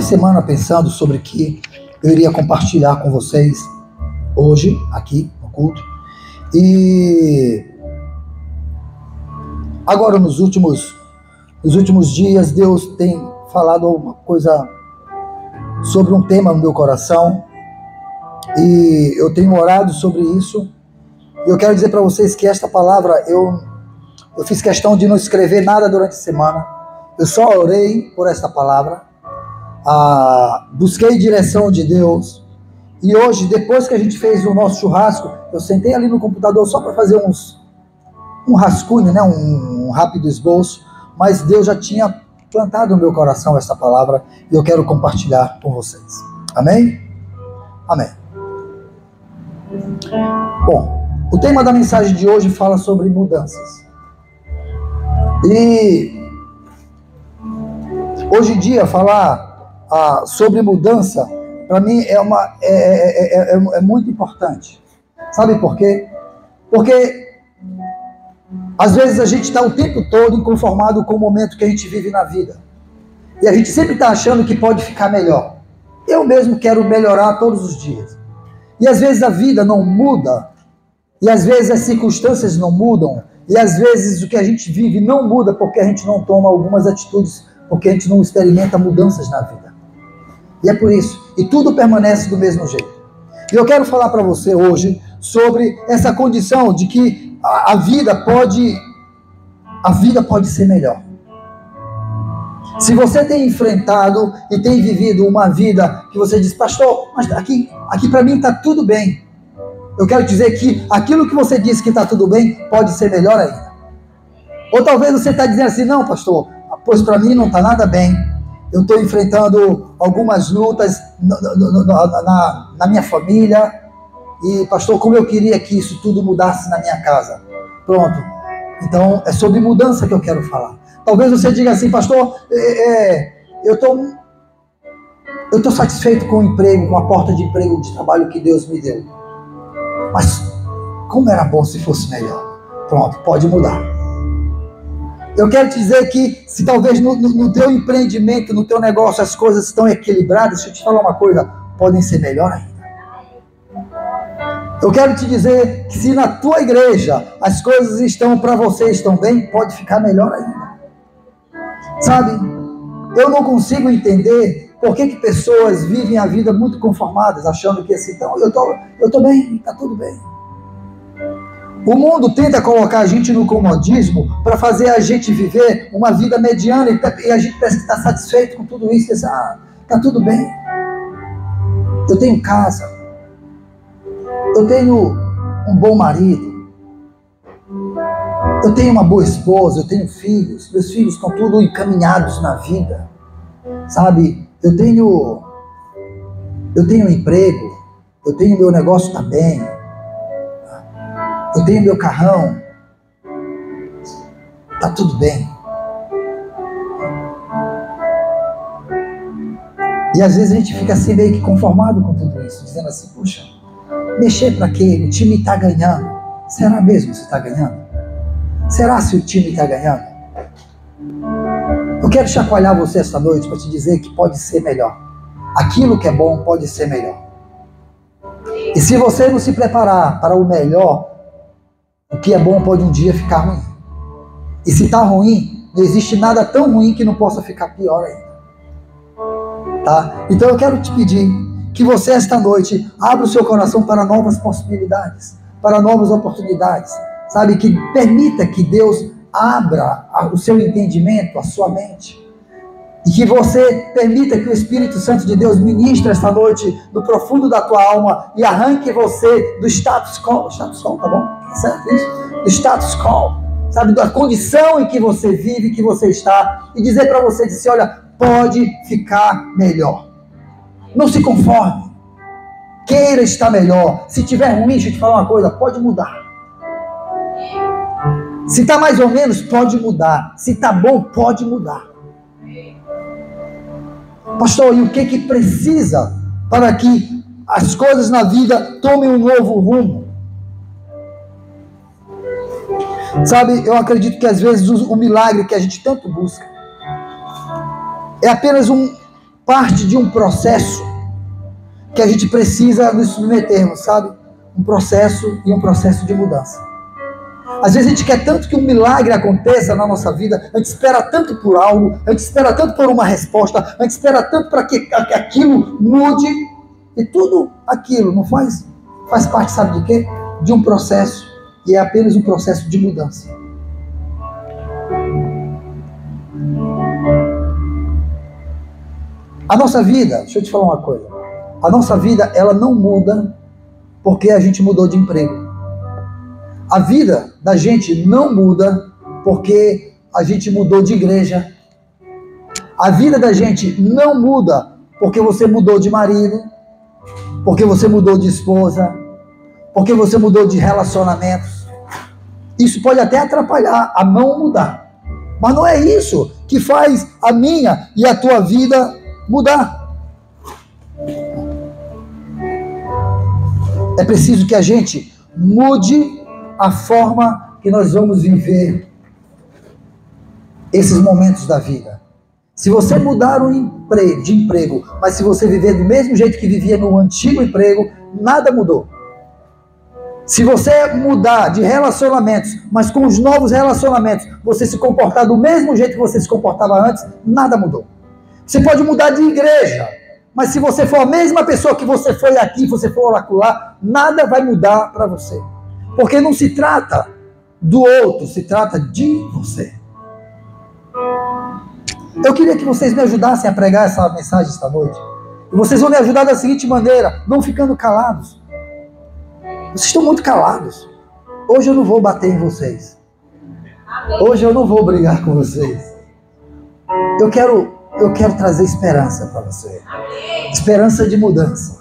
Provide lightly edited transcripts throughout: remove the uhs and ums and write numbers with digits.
semana pensando sobre o que eu iria compartilhar com vocês hoje, aqui no culto. E agora, nos últimos dias, Deus tem falado alguma coisa sobre um tema no meu coração. E eu tenho orado sobre isso. E eu quero dizer para vocês que esta palavra, eu fiz questão de não escrever nada durante a semana. Eu só orei por esta palavra. Busquei direção de Deus. E hoje, depois que a gente fez o nosso churrasco, eu sentei ali no computador só para fazer um rascunho, né? Um rápido esboço. Mas Deus já tinha plantado no meu coração esta palavra. E eu quero compartilhar com vocês. Amém? Amém. Bom, o tema da mensagem de hoje fala sobre mudanças. E hoje em dia falar sobre mudança, para mim é muito importante. Sabe por quê? Porque às vezes a gente está o tempo todo inconformado com o momento que a gente vive na vida. E a gente sempre está achando que pode ficar melhor. Eu mesmo quero melhorar todos os dias. E às vezes a vida não muda, e às vezes as circunstâncias não mudam, e às vezes o que a gente vive não muda porque a gente não toma algumas atitudes, porque a gente não experimenta mudanças na vida. E é por isso, e tudo permanece do mesmo jeito. E eu quero falar para você hoje sobre essa condição de que a vida pode ser melhor. Se você tem enfrentado e tem vivido uma vida que você diz, pastor, mas aqui para mim está tudo bem. Eu quero dizer que aquilo que você disse que está tudo bem, pode ser melhor ainda. Ou talvez você está dizendo assim, não, pastor, pois para mim não está nada bem. Eu estou enfrentando algumas lutas na minha família. E, pastor, como eu queria que isso tudo mudasse na minha casa. Pronto. Então, é sobre mudança que eu quero falar. Talvez você diga assim, pastor, eu estou satisfeito com o emprego, com a porta de emprego, de trabalho que Deus me deu. Mas como era bom se fosse melhor. Pronto, pode mudar. Eu quero te dizer que se talvez no teu empreendimento, no teu negócio, as coisas estão equilibradas, deixa eu te falar uma coisa, podem ser melhor ainda. Eu quero te dizer que se na tua igreja as coisas estão para você, estão bem, pode ficar melhor ainda. Sabe, eu não consigo entender por que pessoas vivem a vida muito conformadas, achando que assim, então, eu tô bem, está tudo bem. O mundo tenta colocar a gente no comodismo para fazer a gente viver uma vida mediana e a gente parece que está satisfeito com tudo isso, diz, está tudo bem. Eu tenho casa, eu tenho um bom marido, eu tenho uma boa esposa, eu tenho filhos, meus filhos estão tudo encaminhados na vida, sabe? Eu tenho um emprego, eu tenho meu negócio está bem, eu tenho meu carrão, está tudo bem. E às vezes a gente fica assim meio que conformado com tudo isso, dizendo assim, puxa, mexer para quê? O time está ganhando. Será mesmo que você está ganhando? Será se o time está ganhando? Eu quero chacoalhar você esta noite para te dizer que pode ser melhor. Aquilo que é bom pode ser melhor. E se você não se preparar para o melhor, o que é bom pode um dia ficar ruim. E se está ruim, não existe nada tão ruim que não possa ficar pior ainda. Tá? Então eu quero te pedir que você esta noite abra o seu coração para novas possibilidades, para novas oportunidades. Sabe, que permita que Deus abra o seu entendimento, a sua mente. E que você permita que o Espírito Santo de Deus ministre esta noite no profundo da tua alma e arranque você do status quo, tá bom? Certo isso? Do status quo, sabe, da condição em que você vive, que você está, e dizer para você, dizer, olha, pode ficar melhor. Não se conforme. Queira estar melhor. Se tiver ruim, deixa eu te falar uma coisa, pode mudar. Se está mais ou menos, pode mudar. Se está bom, pode mudar. Pastor, e o que precisa para que as coisas na vida tomem um novo rumo? Sabe, eu acredito que às vezes o milagre que a gente tanto busca é apenas parte de um processo que a gente precisa nos submetermos, sabe? Um processo e um processo de mudança. Às vezes a gente quer tanto que um milagre aconteça na nossa vida, a gente espera tanto por algo, a gente espera tanto por uma resposta, a gente espera tanto para que aquilo mude, e tudo aquilo não faz parte, sabe de quê? De um processo, e é apenas um processo de mudança. A nossa vida, deixa eu te falar uma coisa, a nossa vida, ela não muda porque a gente mudou de emprego. A vida da gente não muda porque a gente mudou de igreja. A vida da gente não muda porque você mudou de marido, porque você mudou de esposa, porque você mudou de relacionamentos. Isso pode até atrapalhar a não mudar, mas não é isso que faz a minha e a tua vida mudar. É preciso que a gente mude a forma que nós vamos viver esses momentos da vida. Se você mudar de emprego, mas se você viver do mesmo jeito que vivia no antigo emprego, nada mudou. Se você mudar de relacionamentos, mas com os novos relacionamentos, você se comportar do mesmo jeito que você se comportava antes, nada mudou. Você pode mudar de igreja, mas se você for a mesma pessoa que você foi aqui, você for lá, nada vai mudar para você. Porque não se trata do outro, se trata de você. Eu queria que vocês me ajudassem a pregar essa mensagem esta noite. E vocês vão me ajudar da seguinte maneira, não ficando calados. Vocês estão muito calados. Hoje eu não vou bater em vocês. Hoje eu não vou brigar com vocês. Eu quero trazer esperança para você. Esperança de mudança.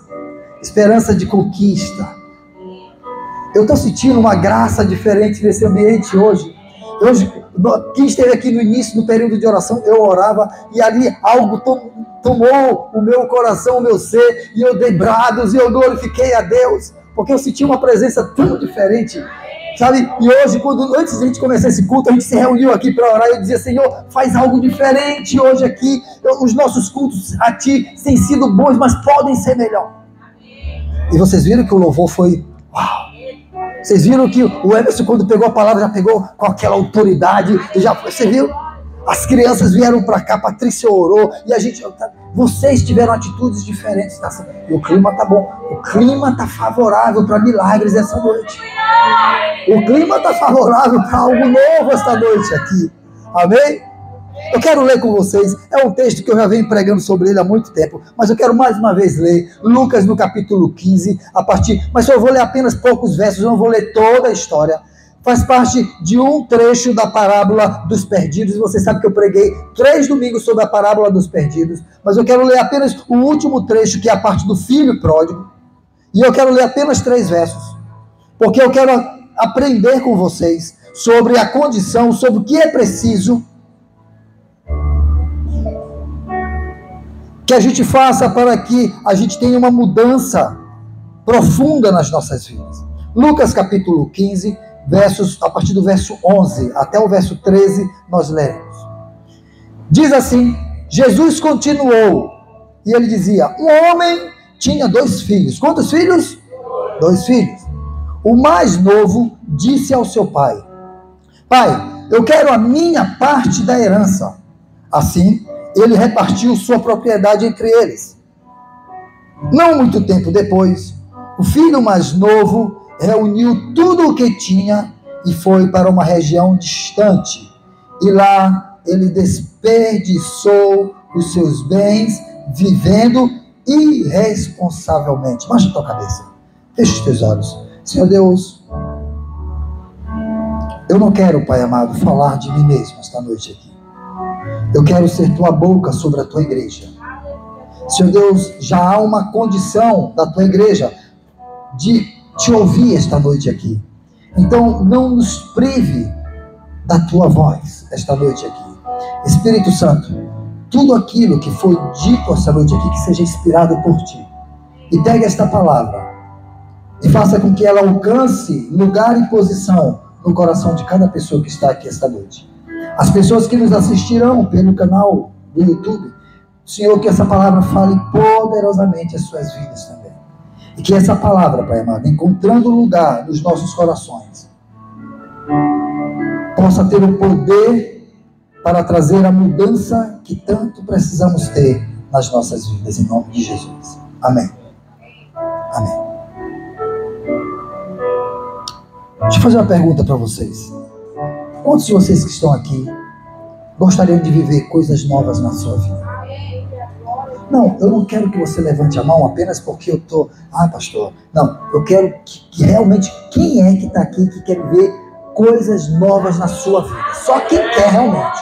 Esperança de conquista. Eu estou sentindo uma graça diferente nesse ambiente hoje. Quem esteve aqui no início, no período de oração, eu orava e ali algo tomou o meu coração, o meu ser, e eu dei brados e eu glorifiquei a Deus, porque eu senti uma presença tão diferente, sabe? E hoje, antes de a gente começar esse culto, a gente se reuniu aqui para orar e eu dizia: Senhor, faz algo diferente hoje aqui. Os nossos cultos a Ti têm sido bons, mas podem ser melhor. E vocês viram que o louvor foi... Uau! Vocês viram que o Emerson, quando pegou a palavra, já pegou com aquela autoridade. Você viu? As crianças vieram para cá, a Patrícia orou, e a gente... Vocês tiveram atitudes diferentes. Tá? E o clima tá bom. O clima tá favorável para milagres essa noite. O clima tá favorável para algo novo esta noite aqui. Amém? Eu quero ler com vocês, é um texto que eu já venho pregando sobre ele há muito tempo, mas eu quero mais uma vez ler Lucas no capítulo 15, mas eu vou ler apenas poucos versos, eu não vou ler toda a história. Faz parte de um trecho da parábola dos perdidos. Você sabe que eu preguei 3 domingos sobre a parábola dos perdidos, mas eu quero ler apenas o último trecho, que é a parte do filho pródigo, e eu quero ler apenas 3 versos, porque eu quero aprender com vocês sobre a condição, sobre o que é preciso que a gente faça para que a gente tenha uma mudança profunda nas nossas vidas. Lucas capítulo 15, a partir do verso 11 até o verso 13, nós leremos. Diz assim: Jesus continuou, e ele dizia: um homem tinha 2 filhos. Quantos filhos? 2 filhos. O mais novo disse ao seu pai: Pai, eu quero a minha parte da herança. Assim, ele repartiu sua propriedade entre eles. Não muito tempo depois, o filho mais novo reuniu tudo o que tinha e foi para uma região distante. E lá ele desperdiçou os seus bens vivendo irresponsavelmente. Baixa a tua cabeça. Fecha os teus olhos. Senhor Deus, eu não quero, Pai amado, falar de mim mesmo esta noite aqui. Eu quero ser tua boca sobre a tua igreja. Senhor Deus, já há uma condição da tua igreja de te ouvir esta noite aqui. Então, não nos prive da tua voz esta noite aqui. Espírito Santo, tudo aquilo que foi dito esta noite aqui, que seja inspirado por ti. E pegue esta palavra e faça com que ela alcance lugar e posição no coração de cada pessoa que está aqui esta noite. As pessoas que nos assistirão pelo canal do YouTube, Senhor, que essa palavra fale poderosamente as suas vidas também. E que essa palavra, Pai amado, encontrando lugar nos nossos corações, possa ter o poder para trazer a mudança que tanto precisamos ter nas nossas vidas, em nome de Jesus. Amém. Amém. Deixa eu fazer uma pergunta para vocês. Quantos de vocês que estão aqui gostariam de viver coisas novas na sua vida? Não, eu não quero que você levante a mão apenas porque eu estou... pastor. Não, eu quero que realmente... Quem é que está aqui que quer ver coisas novas na sua vida? Só quem quer realmente.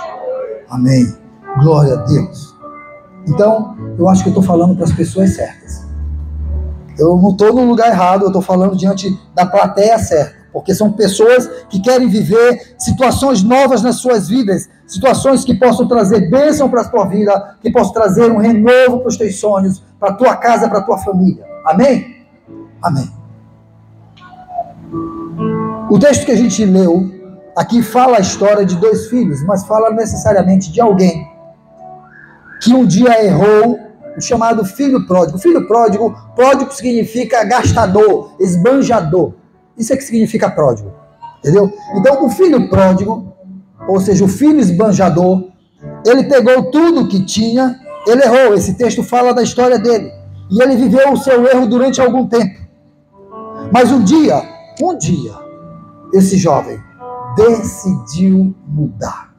Amém. Glória a Deus. Então, eu acho que eu estou falando para as pessoas certas. Eu não estou no lugar errado, eu estou falando diante da plateia certa. Porque são pessoas que querem viver situações novas nas suas vidas, situações que possam trazer bênção para a tua vida, que possam trazer um renovo para os teus sonhos, para a tua casa, para a tua família. Amém? Amém. O texto que a gente leu aqui fala a história de dois filhos, mas fala necessariamente de alguém que um dia errou, o chamado filho pródigo. Filho pródigo, pródigo significa gastador, esbanjador. Isso é que significa pródigo, entendeu? Então, o filho pródigo, ou seja, o filho esbanjador, ele pegou tudo que tinha, ele errou. Esse texto fala da história dele. E ele viveu o seu erro durante algum tempo. Mas um dia, esse jovem decidiu mudar.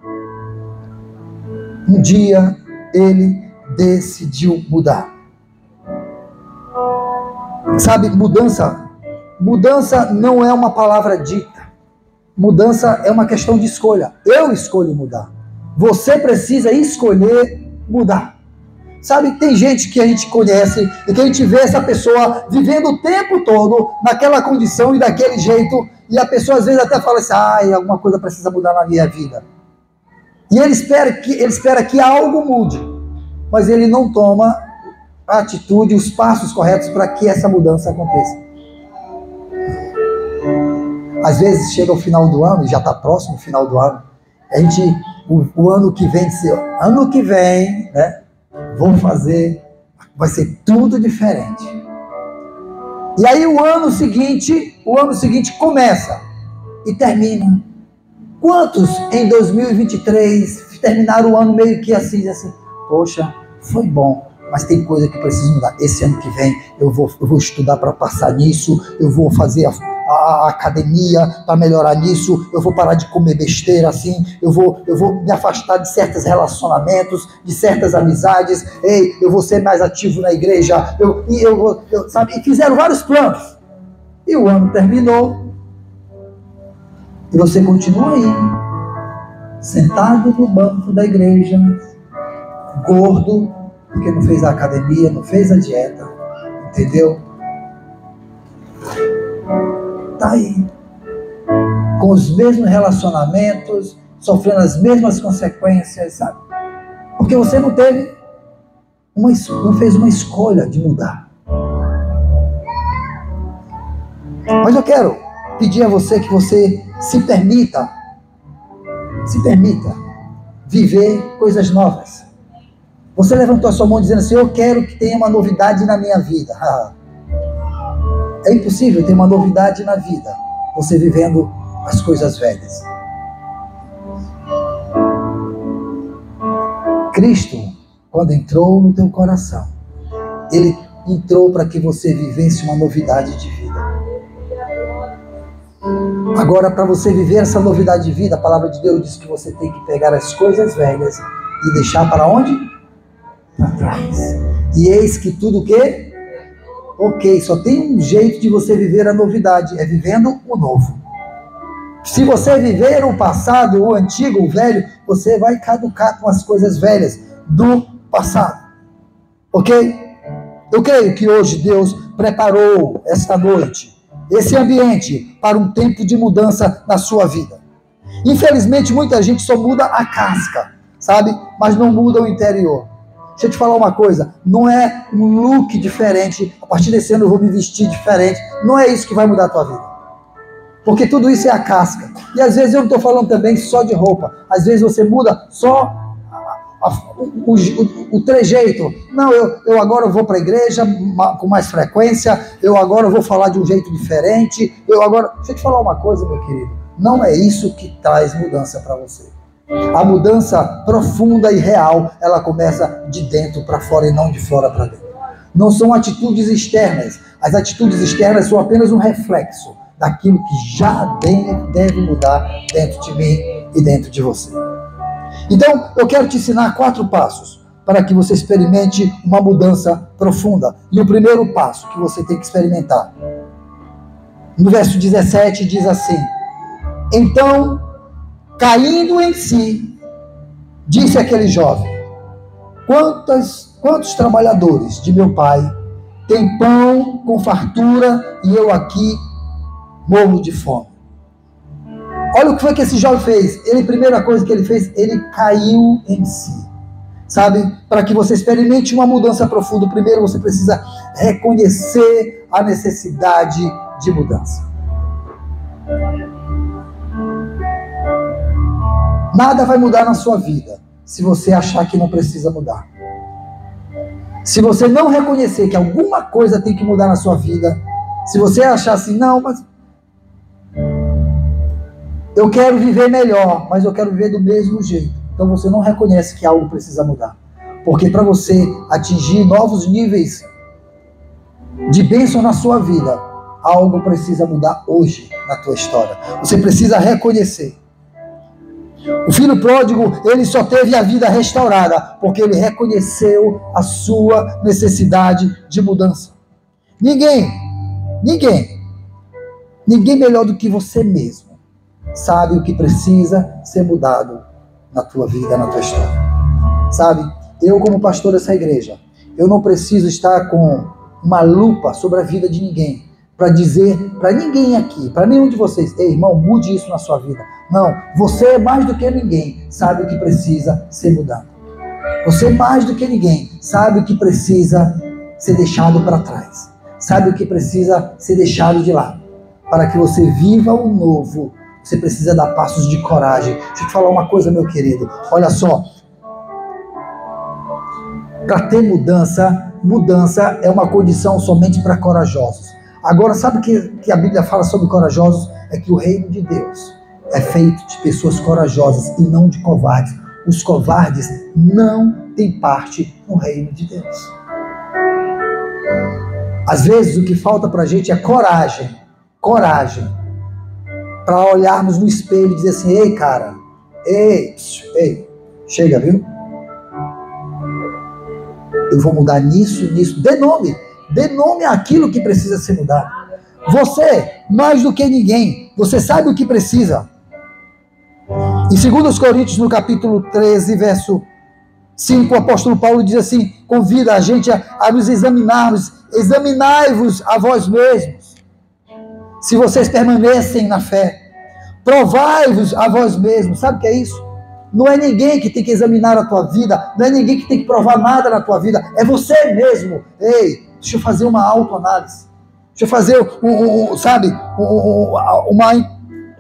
Um dia, ele decidiu mudar. Sabe, mudança não é uma palavra dita. Mudança é uma questão de escolha. Eu escolho mudar. Você precisa escolher mudar. Sabe, tem gente que a gente conhece e que a gente vê essa pessoa vivendo o tempo todo naquela condição e daquele jeito, e a pessoa às vezes até fala assim, alguma coisa precisa mudar na minha vida. E ele espera que algo mude, mas ele não toma a atitude, os passos corretos para que essa mudança aconteça. Às vezes chega o final do ano, e já está próximo o final do ano, a gente, o ano que vem, né, vai ser tudo diferente. E aí o ano seguinte começa e termina. Quantos em 2023 terminaram o ano meio que assim, poxa, foi bom, mas tem coisa que preciso mudar. Esse ano que vem eu vou estudar para passar nisso, eu vou fazer a academia para melhorar nisso, eu vou parar de comer besteira assim, eu vou me afastar de certos relacionamentos, de certas amizades, eu vou ser mais ativo na igreja, sabe? E fizeram vários planos. E o ano terminou, e você continua aí, sentado no banco da igreja, gordo, porque não fez a academia, não fez a dieta, entendeu? Tá aí, com os mesmos relacionamentos, sofrendo as mesmas consequências, sabe? Porque você não fez uma escolha de mudar. Mas eu quero pedir a você que você se permita viver coisas novas. Você levantou a sua mão dizendo assim, eu quero que tenha uma novidade na minha vida. É impossível ter uma novidade na vida, você vivendo as coisas velhas. Cristo, quando entrou no teu coração, Ele entrou para que você vivesse uma novidade de vida. Agora, para você viver essa novidade de vida, a palavra de Deus diz que você tem que pegar as coisas velhas e deixar para onde? Para trás. E eis que tudo o quê? Ok, só tem um jeito de você viver a novidade, é vivendo o novo. Se você viver o passado, o antigo, o velho, você vai caducar com as coisas velhas do passado. Ok? Eu creio que hoje Deus preparou esta noite, esse ambiente, para um tempo de mudança na sua vida. Infelizmente, muita gente só muda a casca, sabe? Mas não muda o interior. Deixa eu te falar uma coisa, não é um look diferente, a partir desse ano eu vou me vestir diferente, não é isso que vai mudar a tua vida. Porque tudo isso é a casca. E às vezes eu não estou falando também só de roupa, às vezes você muda só o trejeito. Não, eu agora vou para a igreja com mais frequência, eu agora vou falar de um jeito diferente, Deixa eu te falar uma coisa, meu querido. Não é isso que traz mudança para você. A mudança profunda e real, ela começa de dentro para fora e não de fora para dentro. Não são atitudes externas. As atitudes externas são apenas um reflexo daquilo que já deve mudar dentro de mim e dentro de você. Então, eu quero te ensinar 4 passos para que você experimente uma mudança profunda. E o primeiro passo que você tem que experimentar, no verso 17, diz assim: então, caindo em si, disse aquele jovem: quantos trabalhadores de meu pai têm pão com fartura e eu aqui morro de fome? Olha o que foi que esse jovem fez. Primeira coisa que ele fez, ele caiu em si. Sabe? Para que você experimente uma mudança profunda, primeiro você precisa reconhecer a necessidade de mudança. Nada vai mudar na sua vida se você achar que não precisa mudar. Se você não reconhecer que alguma coisa tem que mudar na sua vida, se você achar assim, não, mas eu quero viver melhor, mas eu quero viver do mesmo jeito. Então você não reconhece que algo precisa mudar. Porque para você atingir novos níveis de bênção na sua vida, algo precisa mudar hoje na tua história. Você precisa reconhecer. O filho pródigo, ele só teve a vida restaurada porque ele reconheceu a sua necessidade de mudança. Ninguém melhor do que você mesmo sabe o que precisa ser mudado na tua vida, na tua história. Sabe, eu como pastor dessa igreja, eu não preciso estar com uma lupa sobre a vida de ninguém para dizer para ninguém aqui, para nenhum de vocês: ei, irmão, mude isso na sua vida. Não, você mais do que ninguém sabe o que precisa ser mudado. Você mais do que ninguém sabe o que precisa ser deixado para trás. Sabe o que precisa ser deixado de lado. Para que você viva o novo, você precisa dar passos de coragem. Deixa eu te falar uma coisa, meu querido. Olha só. Para ter mudança é uma condição somente para corajosos. Agora, sabe o que a Bíblia fala sobre corajosos? É que o reino de Deus é feito de pessoas corajosas e não de covardes. Os covardes não têm parte no reino de Deus. Às vezes o que falta para a gente é coragem. Coragem. Para olharmos no espelho e dizer assim: ei, cara, ei, chega, viu? Eu vou mudar nisso. Dê nome àquilo que precisa ser mudado. Você, mais do que ninguém, você sabe o que precisa. Em 2 Coríntios, no capítulo 13, verso 5, o apóstolo Paulo diz assim, convida a gente a nos examinarmos. Examinai-vos a vós mesmos, se vocês permanecem na fé. Provai-vos a vós mesmos. Sabe o que é isso? Não é ninguém que tem que examinar a tua vida, não é ninguém que tem que provar nada na tua vida, é você mesmo. Ei, deixa eu fazer uma autoanálise. Deixa eu fazer um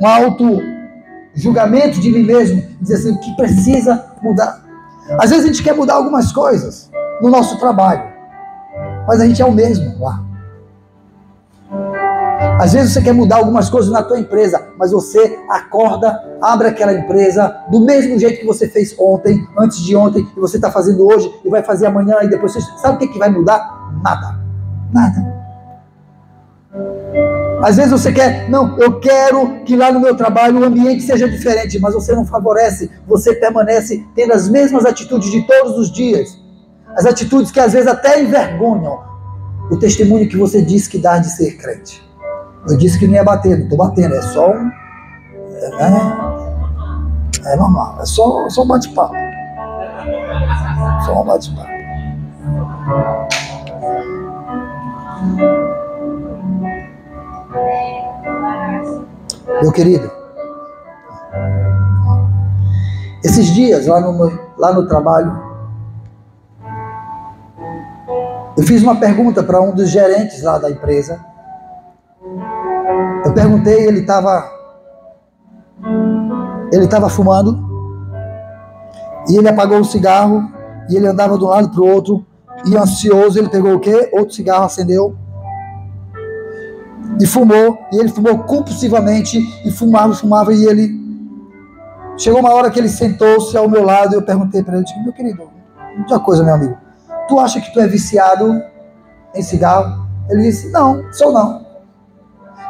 auto-julgamento de mim mesmo. Dizer assim, o que precisa mudar. Às vezes a gente quer mudar algumas coisas no nosso trabalho, mas a gente é o mesmo lá. Às vezes você quer mudar algumas coisas na tua empresa, mas você acorda, abre aquela empresa do mesmo jeito que você fez ontem, antes de ontem, e você está fazendo hoje, e vai fazer amanhã, e depois você sabe o que vai mudar? Nada. Às vezes você quer, não, eu quero que lá no meu trabalho o ambiente seja diferente, mas você não favorece, você permanece tendo as mesmas atitudes de todos os dias, as atitudes que às vezes até envergonham o testemunho que você diz que dá de ser crente. Eu disse que não ia bater, não estou batendo, é só um... É normal, é só um bate-papo. Só um bate-papo. Meu querido, esses dias lá no trabalho, eu fiz uma pergunta para um dos gerentes lá da empresa. Eu perguntei, ele estava fumando, E ele apagou o cigarro, e ele andava de um lado para o outro, e ansioso, ele pegou o quê? Outro cigarro, acendeu, e fumou, e ele fumou compulsivamente, e fumava, e ele... Chegou uma hora que ele sentou-se ao meu lado, e eu perguntei para ele, meu querido, uma coisa, meu amigo, tu acha que tu é viciado em cigarro? Ele disse, não, sou não.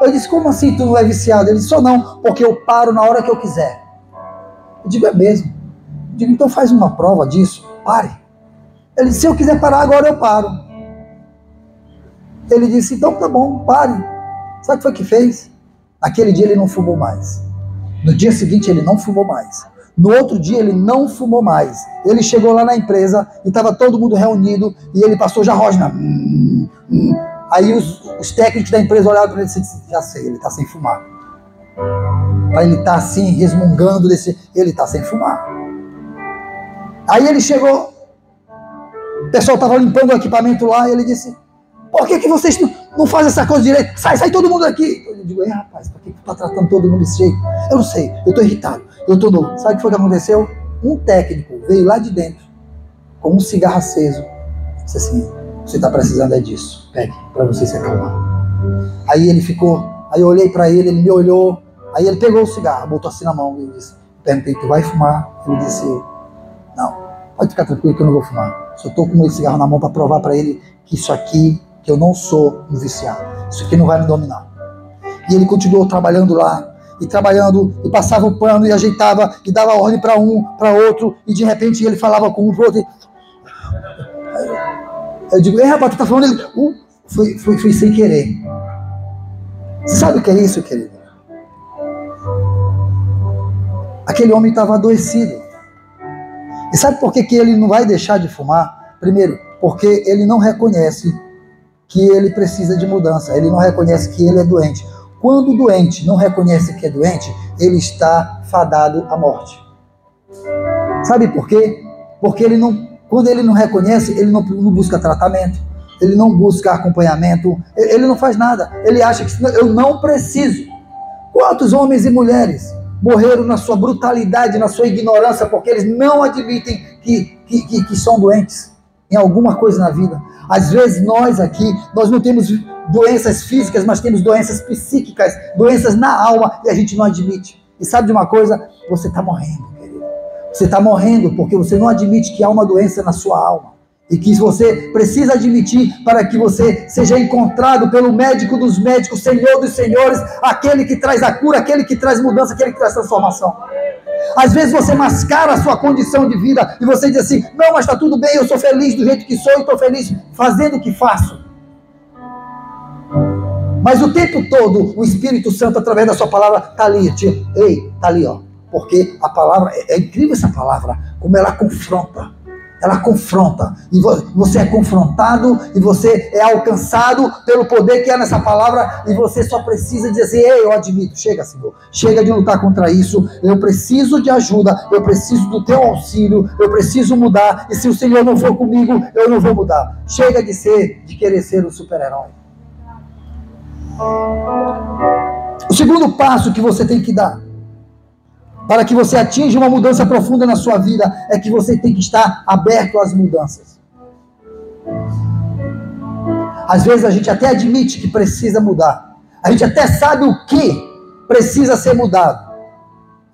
Eu disse, como assim tu não é viciado? Ele disse, sou não, porque eu paro na hora que eu quiser. Eu digo, é mesmo? Eu digo, então faz uma prova disso, pare. Ele disse, se eu quiser parar agora eu paro. Ele disse, então tá bom, pare. Sabe o que foi que fez? Naquele dia ele não fumou mais. No dia seguinte ele não fumou mais. No outro dia ele não fumou mais. Ele chegou lá na empresa e estava todo mundo reunido e ele passou já rosna. Aí os técnicos da empresa olharam para ele e disseram, já sei, ele está sem fumar. Para ele estar assim, resmungando ele está sem fumar. Aí ele chegou, o pessoal estava limpando o equipamento lá e ele disse, por que vocês não fazem essa coisa direito? Sai todo mundo daqui. Eu digo, rapaz, por que tu está tratando todo mundo desse jeito? Eu não sei, eu estou irritado, eu estou novo. Sabe o que foi que aconteceu? Um técnico veio lá de dentro, com um cigarro aceso, disse assim, você está precisando é disso, pegue, para você se acalmar. Aí ele ficou, aí eu olhei para ele me olhou, aí ele pegou o cigarro, botou assim na mão, e eu disse, perguntei, tu vai fumar? Ele disse, não, pode ficar tranquilo que eu não vou fumar. Só estou com esse cigarro na mão para provar para ele que isso aqui, que eu não sou um viciado. Isso aqui não vai me dominar. E ele continuou trabalhando lá, e trabalhando, e passava o pano, e ajeitava, e dava ordem para um, para outro, e de repente ele falava com um pro outro. Eu digo, rapaz, tu tá falando? Ele, foi sem querer. Sabe o que é isso, querido? Aquele homem estava adoecido. E sabe por que ele não vai deixar de fumar? Primeiro, porque ele não reconhece que ele precisa de mudança. Ele não reconhece que ele é doente. Quando o doente não reconhece que é doente, ele está fadado à morte. Sabe por quê? Porque quando ele não reconhece, ele não busca tratamento, ele não busca acompanhamento, ele não faz nada. Ele acha que eu não preciso. Quantos homens e mulheres morreram na sua brutalidade, na sua ignorância, porque eles não admitem que são doentes em alguma coisa na vida? Às vezes nós aqui, nós não temos doenças físicas, mas temos doenças psíquicas, doenças na alma, e a gente não admite. E sabe de uma coisa? Você está morrendo, querido. Você está morrendo porque você não admite que há uma doença na sua alma. E que você precisa admitir para que você seja encontrado pelo médico dos médicos, Senhor dos senhores, aquele que traz a cura, aquele que traz mudança, aquele que traz transformação. Às vezes você mascara a sua condição de vida e você diz assim, não, mas está tudo bem, eu sou feliz do jeito que sou e estou feliz fazendo o que faço. Mas o tempo todo o Espírito Santo, através da sua palavra, está ali, está ali, ó. Porque a palavra, é incrível essa palavra, como ela confronta. Ela confronta, e você é confrontado, e você é alcançado pelo poder que é nessa palavra, e você só precisa dizer assim, eu admito, chega Senhor, chega de lutar contra isso, eu preciso de ajuda, eu preciso do teu auxílio, eu preciso mudar, e se o Senhor não for comigo, eu não vou mudar. Chega de querer ser um super-herói. O segundo passo que você tem que dar, para que você atinja uma mudança profunda na sua vida, é que você tem que estar aberto às mudanças. Às vezes a gente até admite que precisa mudar. A gente até sabe o que precisa ser mudado.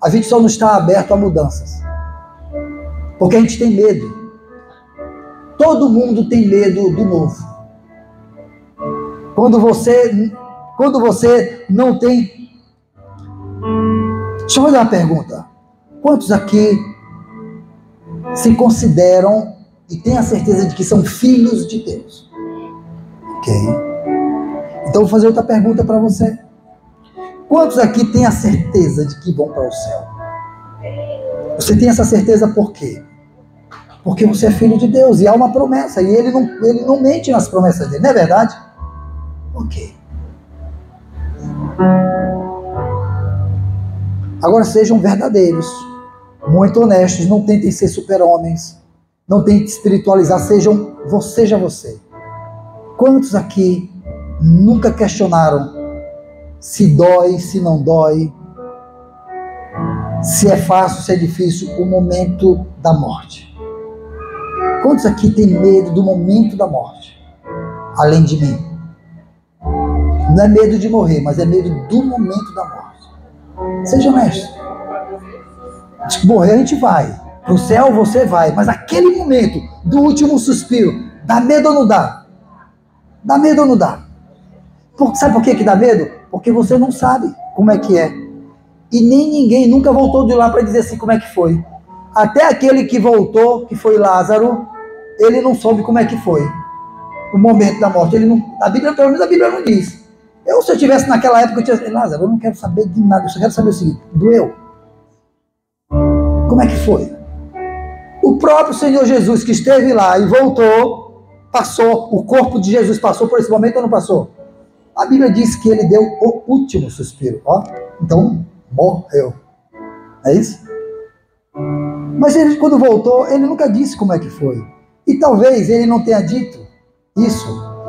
A gente só não está aberto a mudanças. Porque a gente tem medo. Todo mundo tem medo do novo. Quando você não tem... Deixa eu fazer uma pergunta. Quantos aqui se consideram e têm a certeza de que são filhos de Deus? Ok. Então vou fazer outra pergunta para você. Quantos aqui têm a certeza de que vão para o céu? Você tem essa certeza por quê? Porque você é filho de Deus e há uma promessa. E ele não mente nas promessas dele, não é verdade? Ok. Agora sejam verdadeiros, muito honestos, não tentem ser super-homens, não tentem espiritualizar, seja você. Quantos aqui nunca questionaram se dói, se não dói, se é fácil, se é difícil, o momento da morte. Quantos aqui têm medo do momento da morte? Além de mim. Não é medo de morrer, mas é medo do momento da morte. Seja honesto. Morrer a gente vai. Para o céu você vai. Mas aquele momento do último suspiro, dá medo ou não dá? Dá medo ou não dá? Sabe por que dá medo? Porque você não sabe como é que é. E nem ninguém nunca voltou de lá para dizer assim como é que foi. Até aquele que voltou, que foi Lázaro, ele não soube como é que foi o momento da morte. Ele não, pelo menos a Bíblia não diz. Se eu estivesse naquela época, eu tinha dito, Lázaro, eu não quero saber de nada, eu só quero saber o seguinte, doeu? Como é que foi? O próprio Senhor Jesus que esteve lá e voltou, passou, o corpo de Jesus passou por esse momento ou não passou? A Bíblia diz que ele deu o último suspiro. Ó, então, morreu. É isso? Mas ele, quando voltou, ele nunca disse como é que foi. E talvez ele não tenha dito isso,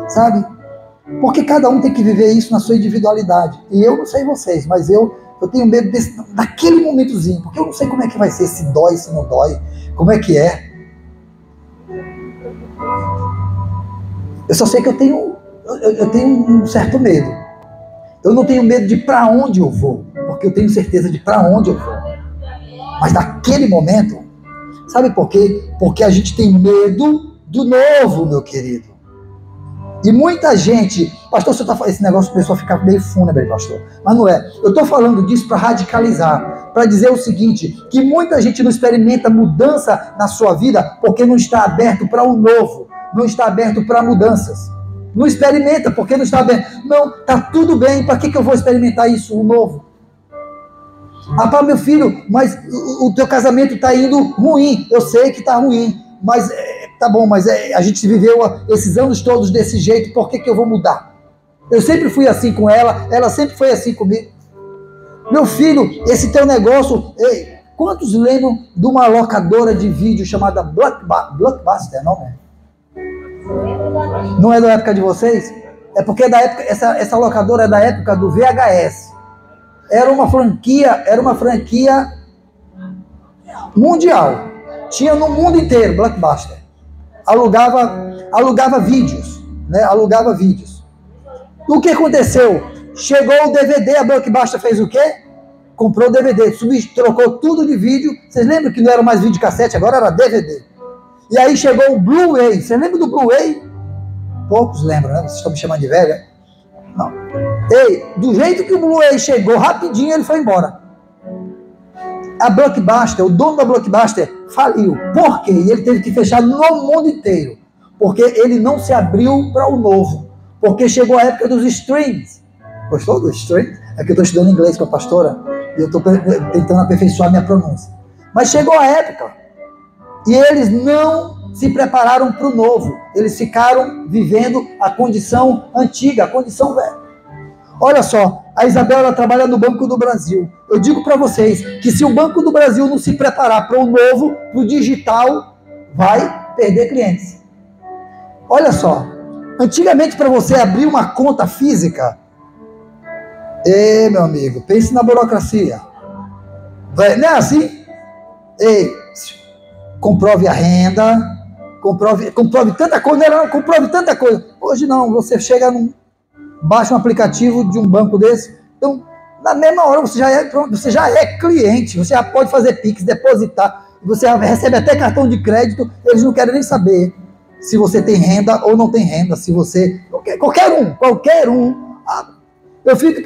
sabe? Porque cada um tem que viver isso na sua individualidade. E eu não sei vocês, mas eu tenho medo daquele momentozinho, porque eu não sei como é que vai ser, se dói, se não dói, como é que é. Eu só sei que eu tenho um certo medo. Eu não tenho medo de para onde eu vou, porque eu tenho certeza de para onde eu vou. Mas naquele momento, sabe por quê? Porque a gente tem medo do novo, meu querido. E muita gente, pastor, você tá falando esse negócio, o pessoal fica meio fúnebre, pastor. Mas não é. Eu estou falando disso para radicalizar, para dizer o seguinte, que muita gente não experimenta mudança na sua vida porque não está aberto para o novo, não está aberto para mudanças. Não experimenta porque não está aberto. Não, tá tudo bem, para que eu vou experimentar isso, o novo? Ah, pá, meu filho, mas o teu casamento está indo ruim. Eu sei que está ruim, mas tá bom, mas a gente viveu esses anos todos desse jeito, por que eu vou mudar? Eu sempre fui assim com ela sempre foi assim comigo. Meu filho, esse teu negócio, ei, quantos lembram de uma locadora de vídeo chamada Blockbuster, não é? Não é da época de vocês? É porque é da época, essa locadora é da época do VHS. Era uma franquia mundial. Tinha no mundo inteiro, Blockbuster. Alugava vídeos, né? Alugava vídeos. O que aconteceu? Chegou o DVD, a Blockbuster fez o quê? Comprou o DVD, trocou tudo de vídeo. Vocês lembram que não era mais videocassete, agora era DVD. E aí chegou o Blu-ray. Você lembra do Blu-ray? Poucos lembram, né? Vocês estão me chamando de velha? Não. Ei, do jeito que o Blu-ray chegou, rapidinho ele foi embora. A Blockbuster, o dono da Blockbuster faliu. Por quê? E ele teve que fechar no mundo inteiro. Porque ele não se abriu para o novo. Porque chegou a época dos streams. Gostou dos streams? É que eu estou estudando inglês com a pastora e eu estou tentando aperfeiçoar minha pronúncia. Mas chegou a época e eles não se prepararam para o novo. Eles ficaram vivendo a condição antiga, a condição velha. Olha só, a Isabela trabalha no Banco do Brasil. Eu digo para vocês que se o Banco do Brasil não se preparar para o novo, para o digital, vai perder clientes. Olha só, antigamente para você abrir uma conta física, meu amigo, pense na burocracia. Não é assim? Comprove a renda, comprove tanta coisa, não, comprove tanta coisa. Hoje não, você chega baixa um aplicativo de um banco desse, então na mesma hora você já é cliente, você já pode fazer Pix, depositar, você recebe até cartão de crédito, eles não querem nem saber se você tem renda ou não tem renda, se você, qualquer um,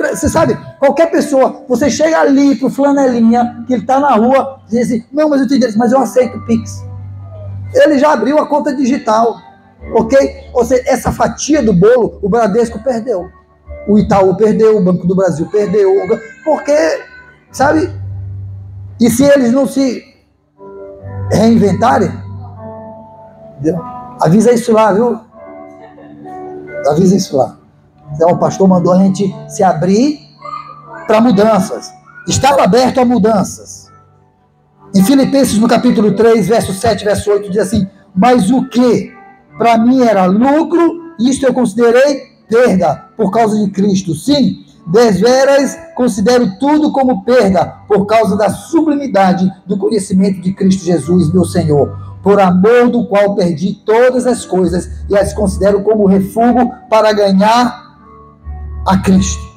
você sabe, qualquer pessoa, você chega ali pro flanelinha, que ele tá na rua, diz assim, não, mas eu tenho direito, mas eu aceito Pix. Ele já abriu a conta digital. Ok? Ou seja, essa fatia do bolo, o Bradesco perdeu. O Itaú perdeu, o Banco do Brasil perdeu. Porque, sabe? E se eles não se reinventarem, entendeu? Avisa isso lá, viu? Avisa isso lá. Então, o pastor mandou a gente se abrir para mudanças. Estava aberto a mudanças. Em Filipenses, no capítulo 3, verso 7, verso 8, diz assim, mas o que para mim era lucro, isto eu considerei perda por causa de Cristo. Sim, Deveras considero tudo como perda por causa da sublimidade do conhecimento de Cristo Jesus, meu Senhor, por amor do qual perdi todas as coisas e as considero como refúgio para ganhar a Cristo.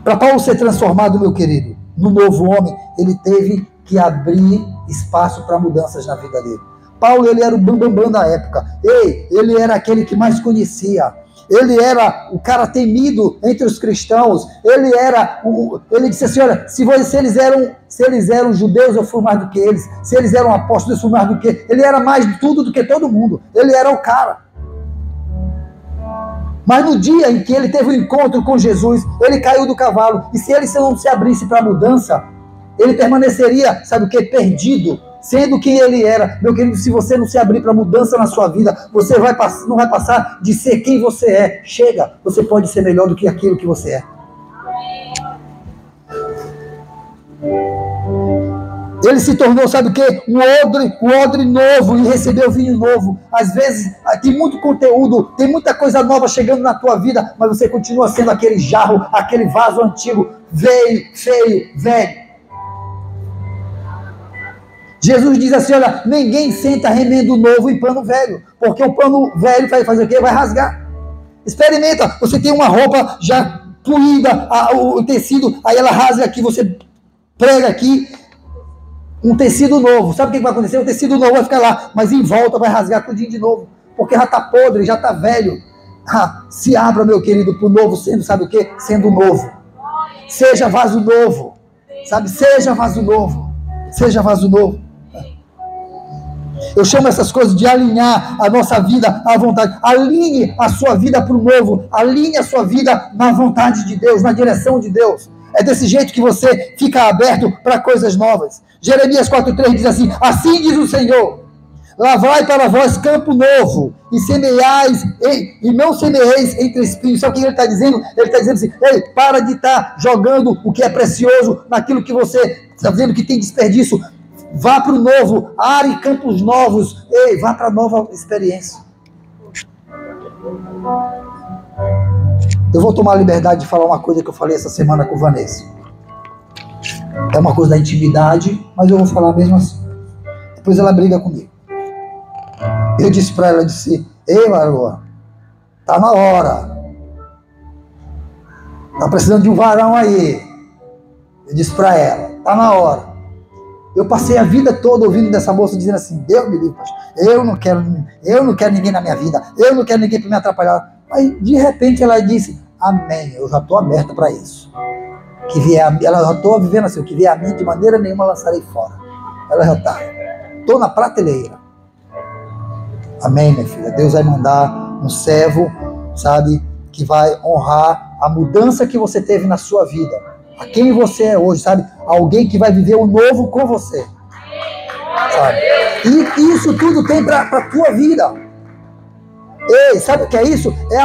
Para Paulo ser transformado, meu querido, no novo homem, ele teve que abrir espaço para mudanças na vida dele. Paulo, ele era o bambambam da época. Ele era aquele que mais conhecia. Ele era o cara temido entre os cristãos. Ele disse assim, olha, se eles eram judeus, eu fui mais do que eles. Se eles eram apóstolos, eu fui mais do que... Ele era mais de tudo do que todo mundo. Ele era o cara. Mas no dia em que ele teve um encontro com Jesus, ele caiu do cavalo. E se ele não se abrisse para a mudança, ele permaneceria, sabe o que? Perdido. Sendo quem ele era. Meu querido, se você não se abrir para mudança na sua vida, você não vai passar de ser quem você é. Chega, você pode ser melhor do que aquilo que você é. Ele se tornou, sabe o quê? Um odre novo e recebeu vinho novo. Às vezes, tem muito conteúdo, tem muita coisa nova chegando na tua vida, mas você continua sendo aquele jarro, aquele vaso antigo, feio, velho. Jesus diz assim, olha, ninguém senta remendo novo em pano velho, porque o pano velho vai fazer o quê? Vai rasgar. Experimenta, você tem uma roupa já poída, o tecido, aí ela rasga aqui, você prega aqui, um tecido novo. Sabe o que vai acontecer? O tecido novo vai ficar lá, mas em volta vai rasgar tudinho de novo, porque já está podre, já está velho. Se abra, meu querido, para o novo sendo, sabe o quê? Sendo novo. Seja vaso novo, sabe? Seja vaso novo. Seja vaso novo. Eu chamo essas coisas de alinhar a nossa vida à vontade. Alinhe a sua vida para o novo. Alinhe a sua vida na vontade de Deus, na direção de Deus. É desse jeito que você fica aberto para coisas novas. Jeremias 4,3 diz assim, assim diz o Senhor, lavrai para vós campo novo, e semeais, e não semeeis entre espinhos. Sabe o que ele está dizendo? Ele está dizendo assim, para de estar jogando o que é precioso naquilo que você está dizendo que tem desperdício. Vá para o novo, are campos novos, vá para a nova experiência. Eu vou tomar a liberdade de falar uma coisa que eu falei essa semana com Vanessa. É uma coisa da intimidade, mas eu vou falar mesmo assim. Depois ela briga comigo. Eu disse para ela, ei Maroa, tá na hora. Tá precisando de um varão aí. Eu disse para ela, tá na hora. Eu passei a vida toda ouvindo dessa moça dizendo assim, Deus me livre, pastor, eu não quero ninguém na minha vida, eu não quero ninguém para me atrapalhar. Aí, de repente, ela disse, amém, eu já estou aberta para isso. Que vier, ela já estou vivendo assim, o que vier a mim, de maneira nenhuma lançarei fora. Ela já está. Estou na prateleira. Amém, minha filha. Deus vai mandar um servo, sabe, que vai honrar a mudança que você teve na sua vida. A quem você é hoje, sabe? Alguém que vai viver o novo com você. Sabe? E isso tudo tem para a tua vida. Sabe o que é isso? É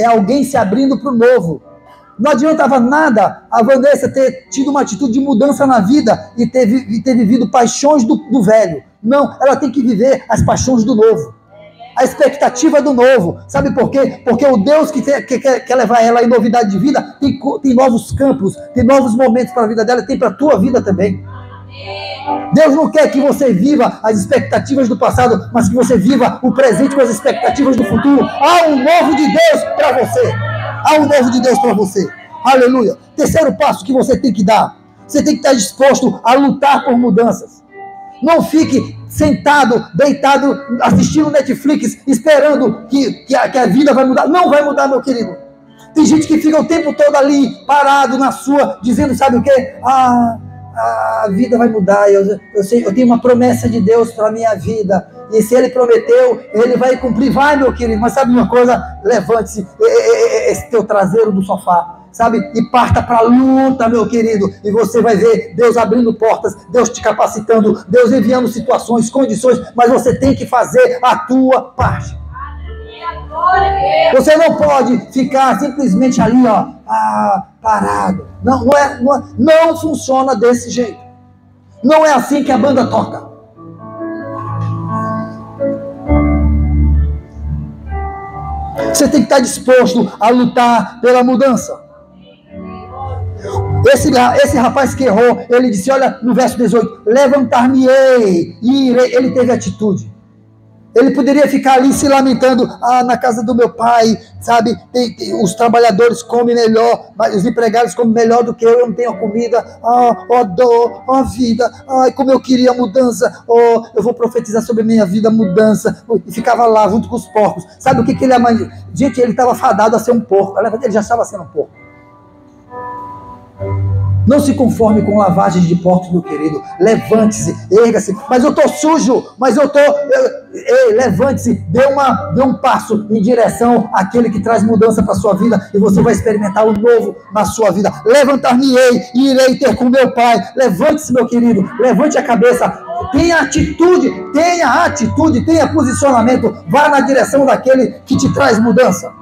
alguém se abrindo para o novo. Não adiantava nada a Vanessa ter tido uma atitude de mudança na vida e ter vivido paixões do velho. Não, ela tem que viver as paixões do novo. A expectativa do novo. Sabe por quê? Porque o Deus que quer levar ela em novidade de vida tem novos campos, tem novos momentos para a vida dela, tem para a tua vida também. Deus não quer que você viva as expectativas do passado, mas que você viva o presente com as expectativas do futuro. Há um novo de Deus para você. Há um novo de Deus para você. Aleluia. Terceiro passo que você tem que dar. Você tem que estar disposto a lutar por mudanças. Não fique sentado, deitado, assistindo Netflix, esperando que a vida vai mudar. Não vai mudar, meu querido. Tem gente que fica o tempo todo ali, parado na sua, dizendo, sabe o quê? A vida vai mudar, eu tenho uma promessa de Deus para a minha vida, e se Ele prometeu, Ele vai cumprir. Vai, meu querido, mas sabe uma coisa? Levante-se, esse teu traseiro do sofá, sabe? E parta para a luta, meu querido, e você vai ver Deus abrindo portas, Deus te capacitando, Deus enviando situações, condições, mas você tem que fazer a tua parte. Você não pode ficar simplesmente ali, parado. Não funciona desse jeito. Não é assim que a banda toca. Você tem que estar disposto a lutar pela mudança. Esse rapaz que errou, ele disse, olha, no verso 18, levantar-me-ei, e irei. Ele teve atitude. Ele poderia ficar ali se lamentando, na casa do meu pai, sabe, os trabalhadores comem melhor, os empregados comem melhor do que eu não tenho comida, dor, vida, como eu queria mudança, eu vou profetizar sobre a minha vida, mudança, e ficava lá junto com os porcos. Sabe o que ele amava? Gente, ele estava fadado a ser um porco, ele já estava sendo um porco. Não se conforme com lavagens de porcos, meu querido. Levante-se, erga-se. Mas eu estou sujo, levante-se, dê um passo em direção àquele que traz mudança para a sua vida, e você vai experimentar o novo na sua vida. Levantar-me-ei e irei ter com meu pai. Levante-se, meu querido, levante a cabeça. Tenha atitude, tenha posicionamento. Vá na direção daquele que te traz mudança.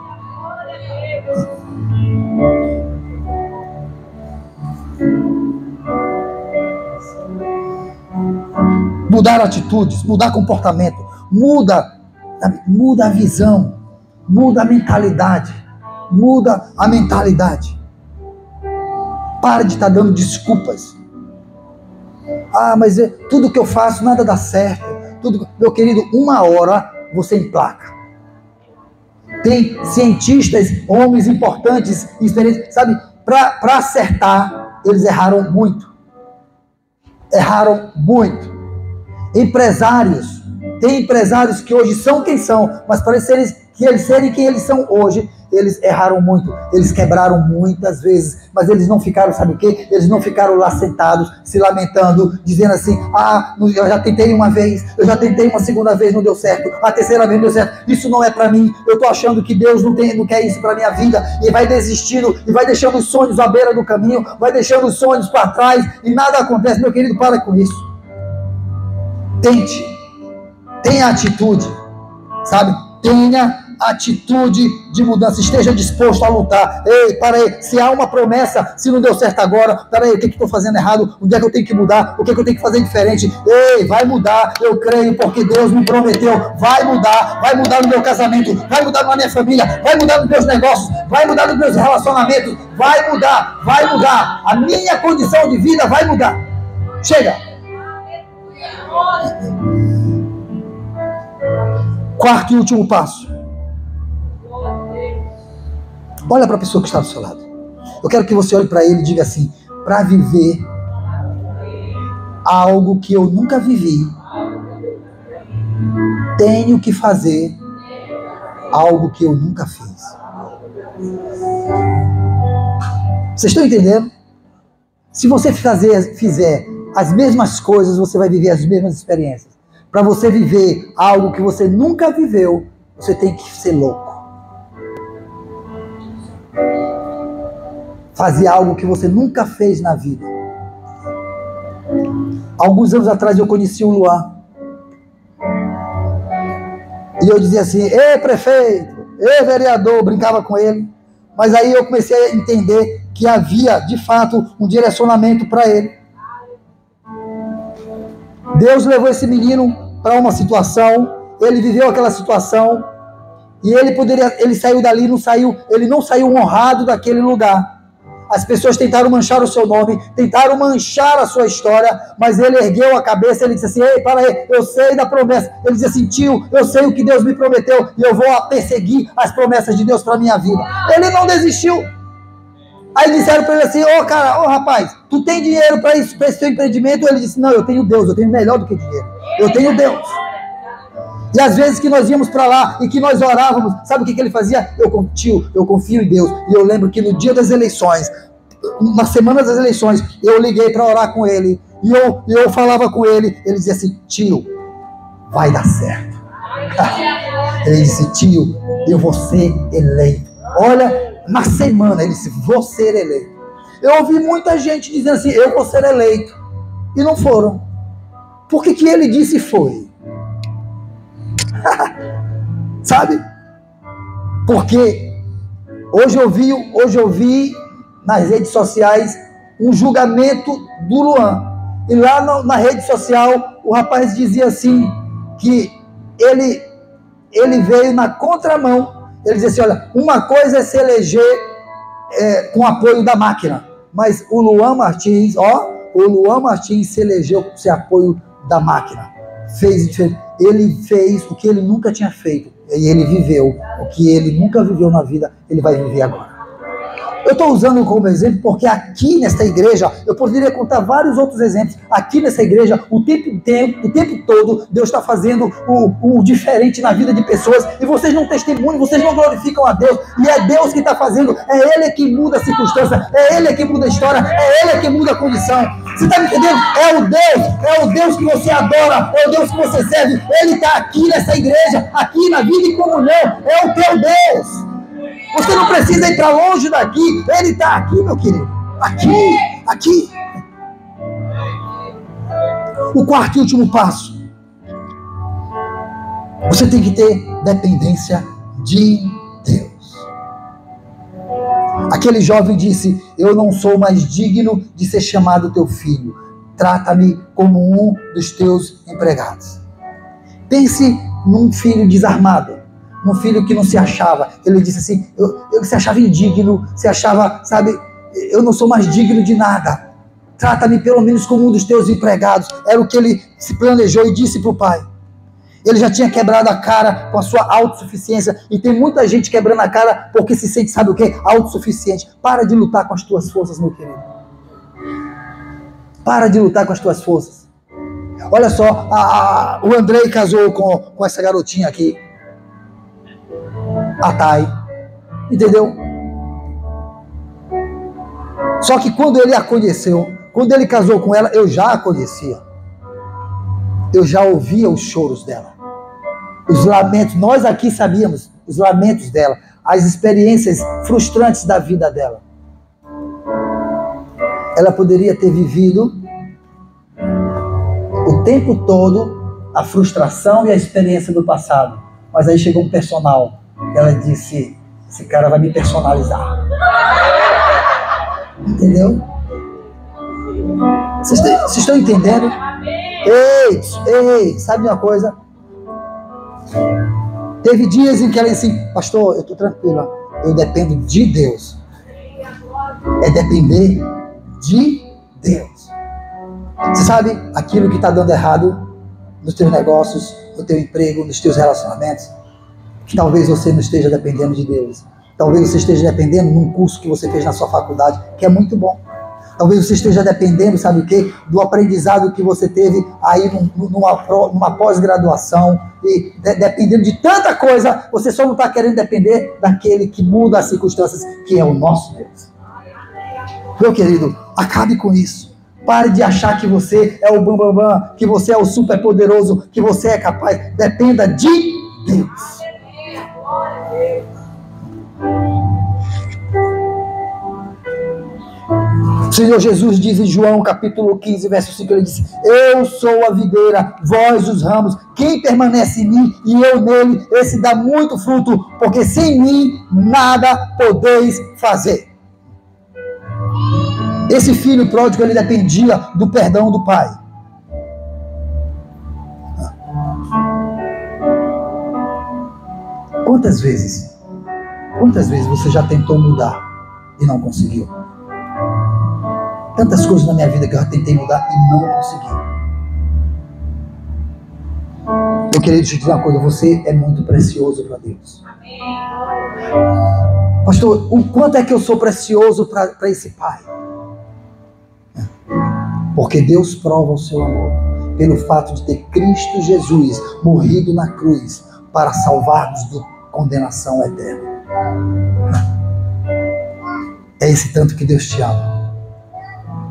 Mudar atitudes, mudar comportamento, muda a visão, muda a mentalidade, Para de estar dando desculpas. Mas tudo que eu faço, nada dá certo. Meu querido, uma hora você emplaca. Tem cientistas, homens importantes, experientes, sabe, para acertar, eles erraram muito. Empresários, tem empresários que hoje são quem são, mas para eles serem quem eles são hoje, eles erraram muito, eles quebraram muitas vezes, mas eles não ficaram, sabe o quê? Eles não ficaram lá sentados, se lamentando, dizendo assim, eu já tentei uma vez, eu já tentei uma segunda vez, não deu certo, a terceira vez não deu certo, isso não é para mim, eu estou achando que Deus não quer isso para minha vida, e vai desistindo, e vai deixando os sonhos à beira do caminho, vai deixando os sonhos para trás, e nada acontece. Meu querido, para com isso. Tenha atitude, sabe? Tenha atitude de mudança, esteja disposto a lutar. Ei, para aí, se há uma promessa, se não deu certo agora, para aí, o que estou fazendo errado? Onde é que eu tenho que mudar? O que eu tenho que fazer diferente? Ei, vai mudar, eu creio, porque Deus me prometeu, vai mudar no meu casamento, vai mudar na minha família, vai mudar nos meus negócios, vai mudar nos meus relacionamentos, vai mudar, a minha condição de vida vai mudar. Chega! Quarto e último passo. Olha para a pessoa que está do seu lado. Eu quero que você olhe para ele e diga assim: para viver algo que eu nunca vivi, tenho que fazer algo que eu nunca fiz. Vocês estão entendendo? Se você fizer as mesmas coisas, você vai viver as mesmas experiências. Para você viver algo que você nunca viveu, você tem que ser louco. Fazer algo que você nunca fez na vida. Alguns anos atrás eu conheci o Luan. E eu dizia assim: ei prefeito, ei vereador, brincava com ele. Mas aí eu comecei a entender que havia de fato um direcionamento para ele. Deus levou esse menino para uma situação, ele viveu aquela situação, e ele saiu dali, ele não saiu honrado daquele lugar. As pessoas tentaram manchar o seu nome, tentaram manchar a sua história, mas ele ergueu a cabeça, ele disse assim: ei, para aí, eu sei da promessa. Ele disse assim: tio, eu sei o que Deus me prometeu, e eu vou perseguir as promessas de Deus para a minha vida. Ele não desistiu. Aí disseram para ele assim: rapaz, tu tem dinheiro para esse teu empreendimento? Ele disse: não, eu tenho Deus, eu tenho melhor do que dinheiro, eu tenho Deus. E às vezes que nós íamos para lá e que nós orávamos, sabe o que ele fazia? Eu confio em Deus. E eu lembro que no dia das eleições, na semana das eleições, eu liguei para orar com ele, e eu falava com ele, ele dizia assim: tio, vai dar certo. Ele disse: tio, eu vou ser eleito. Olha, na semana, ele disse: vou ser eleito. Eu ouvi muita gente dizendo assim: eu vou ser eleito. E não foram. Por que ele disse foi? Sabe? Porque hoje eu vi nas redes sociais um julgamento do Luan. E lá na rede social, o rapaz dizia assim, que ele veio na contramão Ele dizia assim, olha, uma coisa é se eleger com apoio da máquina, mas o Luan Martins se elegeu sem apoio da máquina. Ele fez o que ele nunca tinha feito, e ele viveu o que ele nunca viveu na vida, ele vai viver agora. Eu estou usando como exemplo porque aqui nesta igreja, eu poderia contar vários outros exemplos. Aqui nessa igreja, o tempo todo, Deus está fazendo o diferente na vida de pessoas. E vocês não testemunham, vocês não glorificam a Deus. E é Deus que está fazendo. É Ele que muda a circunstância. É Ele que muda a história. É Ele que muda a condição. Você está me entendendo? É o Deus que você adora. É o Deus que você serve. Ele está aqui nessa igreja, aqui na vida e comunhão. É o teu Deus. Você não precisa ir para longe daqui. Ele está aqui, meu querido. Aqui. O quarto e último passo. Você tem que ter dependência de Deus. Aquele jovem disse, eu não sou mais digno de ser chamado teu filho. Trata-me como um dos teus empregados. Pense num filho desarmado. Um filho que não se achava. Ele disse assim, eu se achava indigno, se achava, sabe, eu não sou mais digno de nada. Trata-me pelo menos como um dos teus empregados. Era o que ele se planejou e disse para o pai. Ele já tinha quebrado a cara com a sua autossuficiência. E tem muita gente quebrando a cara porque se sente, sabe o quê? Autossuficiente. Para de lutar com as tuas forças, meu querido. Para de lutar com as tuas forças. Olha só, o Andrei casou com essa garotinha aqui. A Thay, entendeu? Só que quando ele a conheceu, quando ele casou com ela, eu já a conhecia. Eu já ouvia os choros dela, os lamentos. Nós aqui sabíamos os lamentos dela, as experiências frustrantes da vida dela. Ela poderia ter vivido o tempo todo a frustração e a experiência do passado, mas aí chegou um personal. Ela disse, esse cara vai me personalizar. Entendeu? Vocês estão entendendo? Ei, sabe uma coisa? Teve dias em que ela disse, pastor, eu estou tranquila, eu dependo de Deus. É depender de Deus. Você sabe aquilo que está dando errado nos teus negócios, no teu emprego, nos teus relacionamentos? Que talvez você não esteja dependendo de Deus. Talvez você esteja dependendo num curso que você fez na sua faculdade, que é muito bom. Talvez você esteja dependendo, sabe o quê? Do aprendizado que você teve aí numa pós-graduação. E dependendo de tanta coisa, você só não está querendo depender daquele que muda as circunstâncias, que é o nosso Deus. Meu querido, acabe com isso. Pare de achar que você é o bambambam, que você é o super poderoso, que você é capaz. Dependa de Deus. O Senhor Jesus diz em João capítulo 15, verso 5, ele diz, eu sou a videira, vós os ramos, quem permanece em mim e eu nele, esse dá muito fruto, porque sem mim nada podeis fazer. Esse filho pródigo, ele dependia do perdão do pai. Quantas vezes você já tentou mudar e não conseguiu? Tantas coisas na minha vida que eu já tentei mudar e não consegui. Eu queria te dizer uma coisa, você é muito precioso para Deus. Pastor, o quanto é que eu sou precioso para esse pai? Porque Deus prova o seu amor pelo fato de ter Cristo Jesus morrido na cruz para salvar-nos de condenação eterna. É esse tanto que Deus te ama.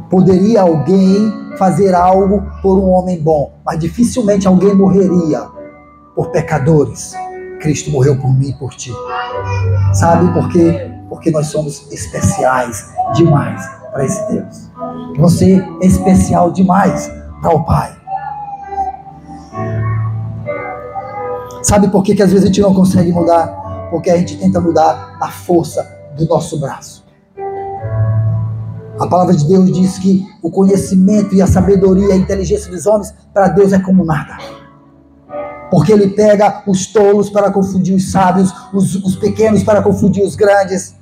Poderia alguém fazer algo por um homem bom, mas dificilmente alguém morreria por pecadores. Cristo morreu por mim e por ti. Sabe por quê? Porque nós somos especiais demais para esse Deus. Você é especial demais para o Pai. Sabe por que às vezes a gente não consegue mudar? Porque a gente tenta mudar a força do nosso braço. A palavra de Deus diz que o conhecimento e a sabedoria e a inteligência dos homens, para Deus é como nada. Porque ele pega os tolos para confundir os sábios, os pequenos para confundir os grandes.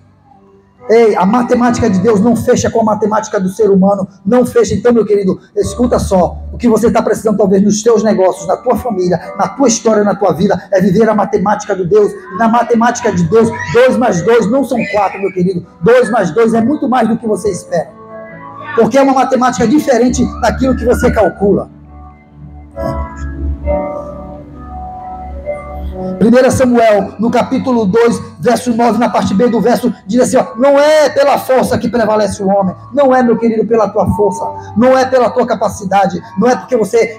Ei, a matemática de Deus não fecha com a matemática do ser humano, não fecha. Então, meu querido, escuta só, o que você está precisando talvez nos teus negócios, na tua família, na tua história, na tua vida, é viver a matemática de Deus. E na matemática de Deus, 2 mais 2 não são 4, meu querido, 2 mais 2 é muito mais do que você espera, porque é uma matemática diferente daquilo que você calcula. 1 Samuel, no capítulo 2, verso 9, na parte B do verso, diz assim, ó, não é pela força que prevalece o homem, não é, meu querido, pela tua força, não é pela tua capacidade, não é porque você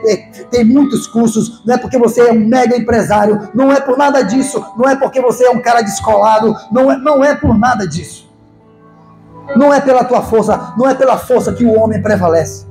tem muitos cursos, não é porque você é um mega empresário, não é por nada disso, não é porque você é um cara descolado, não é por nada disso. Não é pela tua força, não é pela força que o homem prevalece.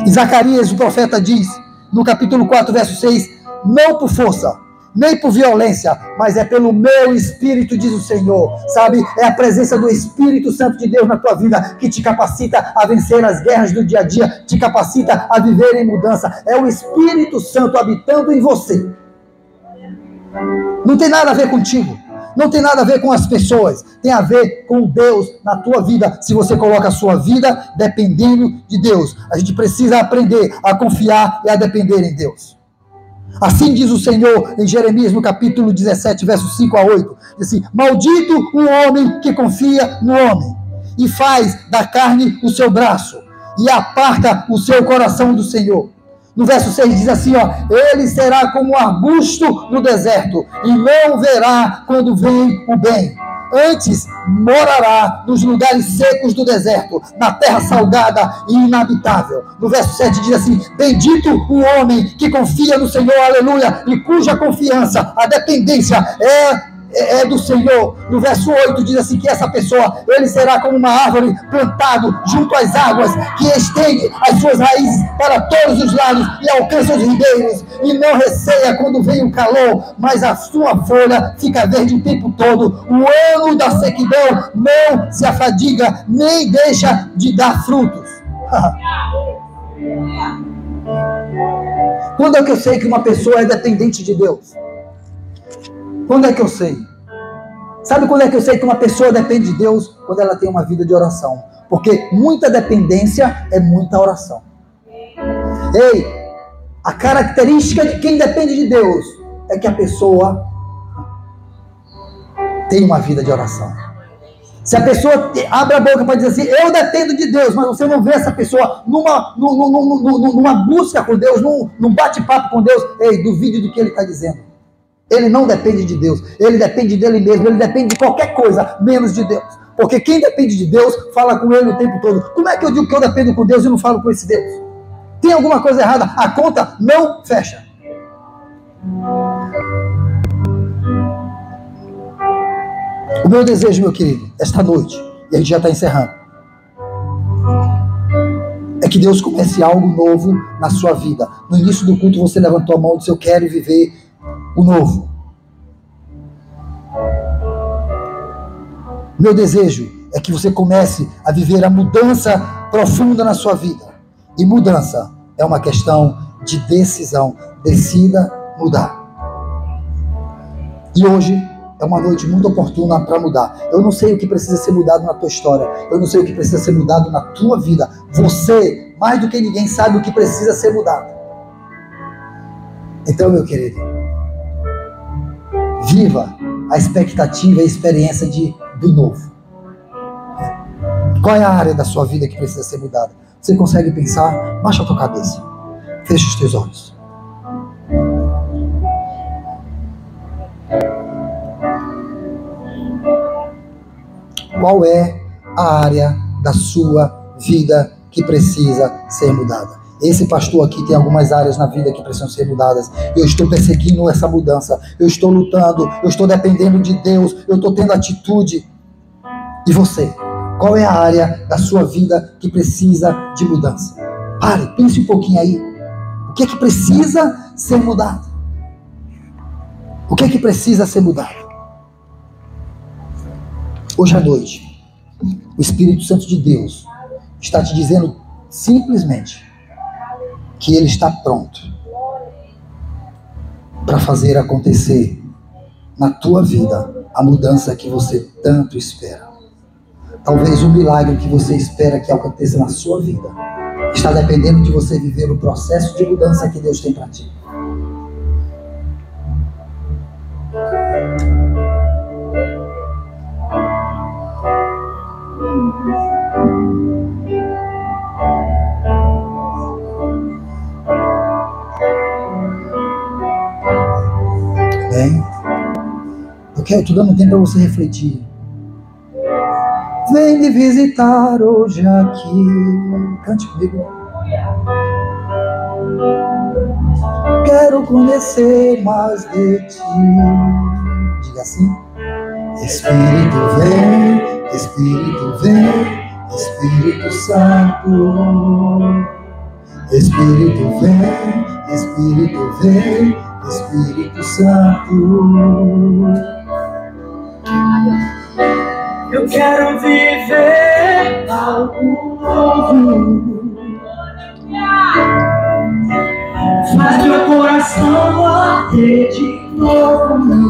E Zacarias, o profeta, diz, no capítulo 4, verso 6, não por força, nem por violência, mas é pelo meu Espírito, diz o Senhor. Sabe, é a presença do Espírito Santo de Deus na tua vida que te capacita a vencer as guerras do dia a dia, te capacita a viver em mudança. É o Espírito Santo habitando em você. Não tem nada a ver contigo, não tem nada a ver com as pessoas, tem a ver com Deus na tua vida, se você coloca a sua vida dependendo de Deus. A gente precisa aprender a confiar e a depender em Deus. Assim diz o Senhor em Jeremias, no capítulo 17, versos 5 a 8. Diz assim, maldito o homem que confia no homem, e faz da carne o seu braço, e aparta o seu coração do Senhor. No verso 6 diz assim, ó, ele será como um arbusto no deserto, e não verá quando vem o bem. Antes morará nos lugares secos do deserto, na terra salgada e inabitável. No verso 7 diz assim, bendito o homem que confia no Senhor, aleluia, e cuja confiança, a dependência é do Senhor. No verso 8 diz assim, que essa pessoa, ele será como uma árvore plantado junto às águas, que estende as suas raízes para todos os lados e alcança os ribeiros, e não receia quando vem o calor, mas a sua folha fica verde o tempo todo. O ano da sequidão não se afadiga, nem deixa de dar frutos. Quando é que eu sei que uma pessoa é dependente de Deus? Quando é que eu sei? Sabe quando é que eu sei que uma pessoa depende de Deus? Quando ela tem uma vida de oração. Porque muita dependência é muita oração. Ei, a característica de quem depende de Deus é que a pessoa tem uma vida de oração. Se a pessoa abre a boca para dizer assim, eu dependo de Deus, mas você não vê essa pessoa numa busca com Deus, num bate-papo com Deus, ei, duvide do que ele está dizendo. Ele não depende de Deus, ele depende dele mesmo, ele depende de qualquer coisa, menos de Deus. Porque quem depende de Deus, fala com ele o tempo todo. Como é que eu digo que eu dependo com Deus e não falo com esse Deus? Tem alguma coisa errada? A conta não fecha. O meu desejo, meu querido, esta noite, e a gente já está encerrando, é que Deus comece algo novo na sua vida. No início do culto você levantou a mão e disse, eu quero viver o novo. Meu desejo é que você comece a viver a mudança profunda na sua vida. E mudança é uma questão de decisão. Decida mudar. E hoje é uma noite muito oportuna para mudar. Eu não sei o que precisa ser mudado na tua história. Eu não sei o que precisa ser mudado na tua vida. Você, mais do que ninguém, sabe o que precisa ser mudado. Então, meu querido, viva a expectativa e a experiência do novo. Qual é a área da sua vida que precisa ser mudada? Você consegue pensar? Baixa a tua cabeça. Fecha os teus olhos. Qual é a área da sua vida que precisa ser mudada? Esse pastor aqui tem algumas áreas na vida que precisam ser mudadas. Eu estou perseguindo essa mudança. Eu estou lutando. Eu estou dependendo de Deus. Eu estou tendo atitude. E você? Qual é a área da sua vida que precisa de mudança? Pare, pense um pouquinho aí. O que é que precisa ser mudado? O que é que precisa ser mudado? Hoje à noite, o Espírito Santo de Deus está te dizendo simplesmente que Ele está pronto para fazer acontecer na tua vida a mudança que você tanto espera. Talvez o milagre que você espera que aconteça na sua vida está dependendo de você viver o processo de mudança que Deus tem para ti. Bem, eu estou dando tempo para você refletir. Vem me visitar hoje aqui. Cante comigo. Quero conhecer mais de ti. Diga assim. Espírito vem, Espírito vem, Espírito Santo. Espírito vem, Espírito vem, Espírito Santo. Eu quero viver algo novo. Faz meu coração bater de novo.